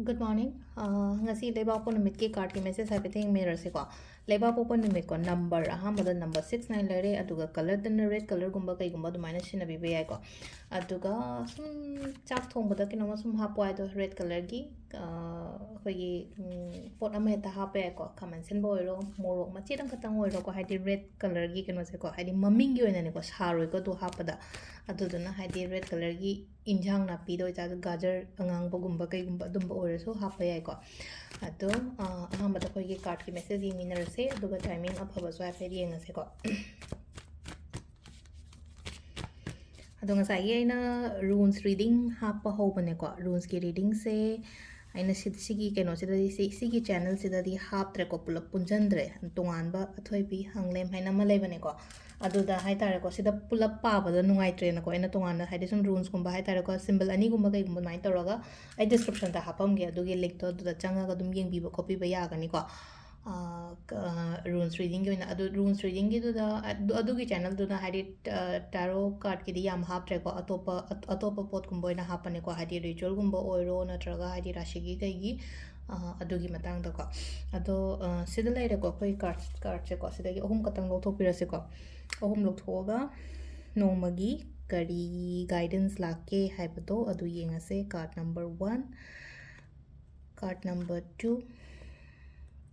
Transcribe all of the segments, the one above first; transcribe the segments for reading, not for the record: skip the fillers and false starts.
Good morning. Ngasi leibak po numit ki card ki message hapiting mirror se ko. Leibak po numit ko number ahamada number 69 lere aduga color den red color gumba kai gumba dumina shina bi be ko. Aduga chak thong bada ki noma sum hapwa do red color gi khoi pot ama ta hape ko kaman sen boy ro morok ma chidang katang oi ro ko haidi red color gi kino se ko haidi maming gi oina ne ko saroi ko do hapada aduduna haidi red color gi injang na pi do ja gajar angang bagumba kai gumba dumba oirasu hapa yai ko ado ahambada khoi gi card ki message yi minar se aduga timing afaba so hape yenga se ko ado ngasai aina runes reading hapa hobane ko runes ki reading se aina sigi keno sidadi sigi channel sidadi haptre ko pulap punjandre tonganba athoibi hanglem haina ma leibane ko aduda haitare ko sida pulap pabada nungaitre na ko aina tongana haide sum runes gumba haitare ko symbol ani gumba kai gumba mai toroga ai description ta hapamge adugi link to aduda changa ga dum yengbi ba copy ba yagani ko runes reading gi adu runes reading gi da adugi channel duna haidi tarot card ki di yam haptre ko atopa pot gumba ina hapane ko haidi ritual gumba oiro natraga haidi rashigi kai gi adugi matang da ko ado sida leire ko koi card se ko sida gi ohum katang lo thopirase ko ohum lok thoga nomagi kari guidance lake haibado adu yengase card number 1 card number 2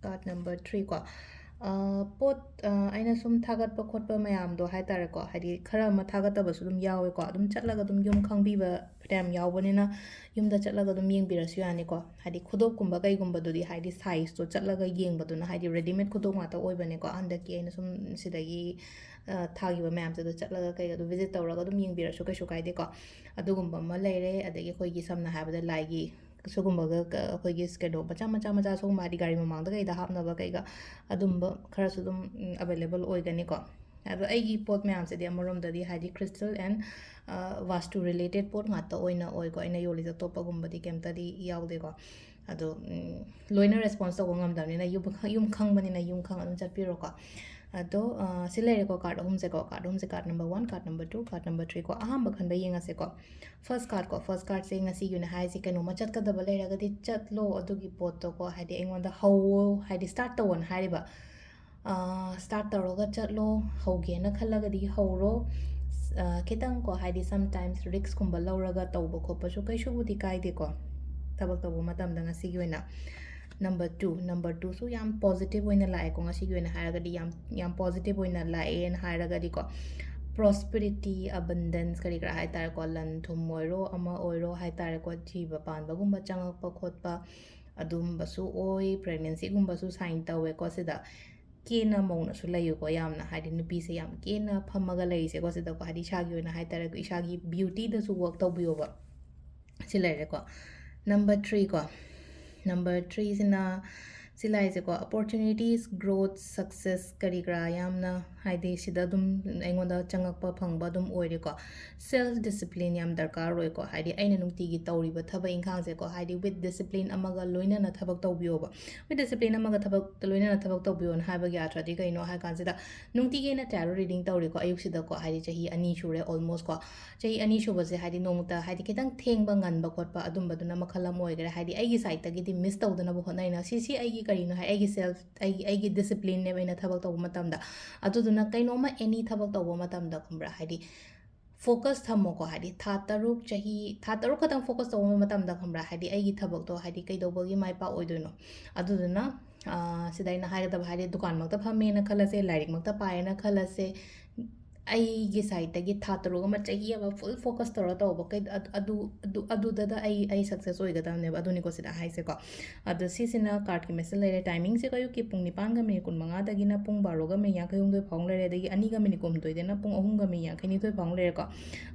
card number 3 ko pot aina sum thagat pa khot pa mayam do hai tare ko hadi khara ma thagat ta basudum yawe ko adum chatlaga dum yum khangbi ba pram yawbani na yum da chatlaga dum yeng birasu yani ko hadi khudop kumba kai gumba do di hadi size to chatlaga yeng ba do na hadi ready made khudop ma ta oi bane ko anda ki aina sum sidagi thagi ba mayam se do chatlaga kai do visit tawraga dum yeng birasu kai su kai de ko adugumba ma leire adagi khoi gi samna habada laigi sugumbaga khoi skado macha so mari gari mamang da kai da hapna ba kai ga adumba khara su dum available oi gani ko ado ai gi pot me am se de amorom da di hadi crystal and vastu related pot ngata oina oi ko ina yoli da topa gumba di kemta di yaw de ko ado loina response to ngam da ni na yum khang bani na yum khang an chat piro ko ado silere ko card home se card number 1 card number 2 card number 3 ko aham bakhan ba yenga se ko first card se ngasi yuna hai se kanu machat ka dabale raga di chat lo adugi pot to ko hadi engon da how hadi start to one hari ba start to roga chat lo how ge na khalaga di how ro kitang ko hadi sometimes risks kumba lauraga tawba ko pa so kai shu budi kai de ko tabak to matam da ngasi yuna number 2 so yam positive oina lae ko ngasi yoina haraga di yam positive oina lae en haraga di ko prosperity abundance kari kra hai tar ko lan thum moiro ama oiro hai tar ko jiba pan ba gumba changak pa khot pa adum basu oi pregnancy gumba su sign tawe ko sida kena mona su layu ko yamna hadi nupi se yam kena phamaga lai se ko sida ko hadi shagi oina hai tar ko ishagi beauty da su work taw biyo ba silare ko number 3 ko number 3 sina sila is ko opportunities growth success kari gra yamna haide sida dum engonda changak pa phangba dum oire ko self discipline yam darkar roi ko haide aina nungti gi tawri ba thaba inkhang se ko haide with discipline amaga loina na thabak tawbiyo ba with discipline amaga thabak loina na thabak tawbiyo na haiba gi athra di kaino ha kan sida nungti ge na tarot reading tawri ko ayuk sida ko haide chahi ani shure almost ko chahi ani shuba se haide nongta haide kitang thengba nganba khotpa adum baduna makhala moi gare haide aigi side ta gi di miss tawdana bu honai na si aigi karino hai aigi self aigi discipline ne baina thabak tawba matamda aduduna kainoma any thabak tawba matamda khumra haidi focus thamo ko haidi tha taruk khatang focus tawba matamda khumra haidi aigi thabak to haidi kaidawba gi mai pa oidoino aduduna sidaina haigada haidi dukan makta phame na khalase lairik makta pae na khalase aigi side tagi tha taruga ma chahi ama full focus tara tawba kai adu da ai success oigada ne aduni ko sida haise ko adu sisina card ki message lere timing se kayu ki pung 9 ga minute 15 dagi na pung 12 ga minute 52 phang lere dagi ani ga minute 3 de na pung 3 ga minute 52 phang lere ko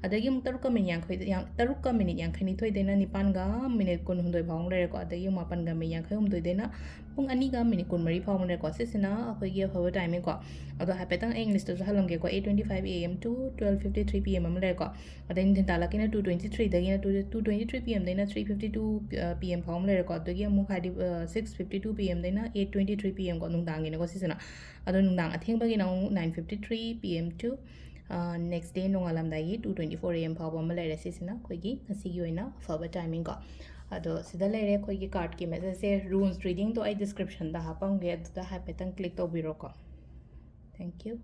adagi mung 3 ga minute 3 ga minute 52 de na 9 ga minute 52 phang lere ko adagi 8 ga minute 52 de na pung ani ga minute 3 phang lere ko sisina akoi gi hour timing ko ado hapetang english to halamge ko 8:25 am to 12:53 pm am lere ko adin din talakina 2:23 dagina 2:23 pm dena 3:52 pm pham lere ko adagi amu hadi 6:52 pm dena 8:23 pm ko nungdang ina ko sisana ado nungdang atheng bagi na 9:53 pm to next day nongalamdagi 2:24 am fawba ama leire sisina koigi ngasigi oina afaba timing ko ado sida leire koigi card ki message se runes reading to I description da hapamge aduda hapetan click tobiro ko thank you